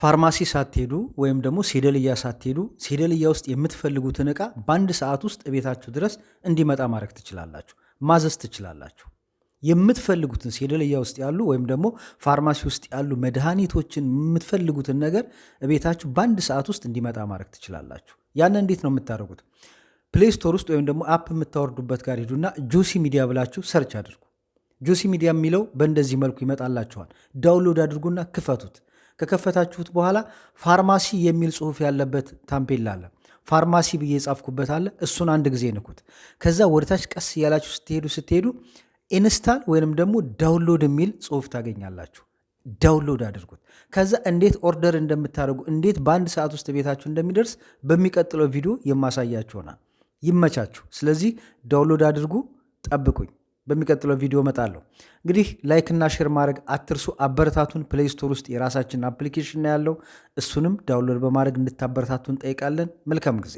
ፋርማሲ ሳትሄዱ ወይም ደግሞ ሴደልያ ሳትሄዱ ሴደልያ ውስጥ የምትፈልጉትን ዕቃ በአንድ ሰዓት ውስጥ ቤታችሁ ድረስ እንዲመጣ ማድረግ ትችላላችሁ፣ ማዘዝ ትችላላችሁ። የምትፈልጉትን ሴደልያ ውስጥ ያሉ ወይም ደግሞ ፋርማሲ ውስጥ ያሉ መድኃኒቶችን የምትፈልጉትን ነገር ቤታችሁ በአንድ ሰዓት ውስጥ እንዲመጣ ማድረግ ትችላላችሁ። ያን እንዴት ነው የምታደርጉት? ፕሌይ ስቶር ውስጥ ወይም ደግሞ አፕ የምታወርዱበት ጋር ሄዱና ጁሲ ሚዲያ ብላችሁ ሰርች አድርጉ። ጁሲ ሚዲያ የሚለው በእንደዚህ መልኩ ይመጣላችኋል። ዳውንሎድ አድርጉና ክፈቱት። ከከፈታችሁት በኋላ ፋርማሲ የሚል ጽሑፍ ያለበት ታምፔላ አለ። ፋርማሲ ብዬ የጻፍኩበት አለ። እሱን አንድ ጊዜ ንኩት። ከዛ ወደታች ቀስ እያላችሁ ስትሄዱ ኢንስታል ወይንም ደግሞ ዳውንሎድ የሚል ጽሑፍ ታገኛላችሁ። ዳውንሎድ አድርጉት። ከዛ እንዴት ኦርደር እንደምታደርጉ እንዴት በአንድ ሰዓት ውስጥ ቤታችሁ እንደሚደርስ በሚቀጥለው ቪዲዮ የማሳያችሁ ይሆናል። ይመቻችሁ። ስለዚህ ዳውንሎድ አድርጉ፣ ጠብቁኝ። በሚቀጥለው ቪዲዮ እመጣለሁ። እንግዲህ ላይክና ሼር ማድረግ አትርሱ። አበረታቱን። ፕሌይ ስቶር ውስጥ የራሳችን አፕሊኬሽን ያለው እሱንም ዳውንሎድ በማድረግ እንድታበረታቱን ጠይቃለን። መልካም ጊዜ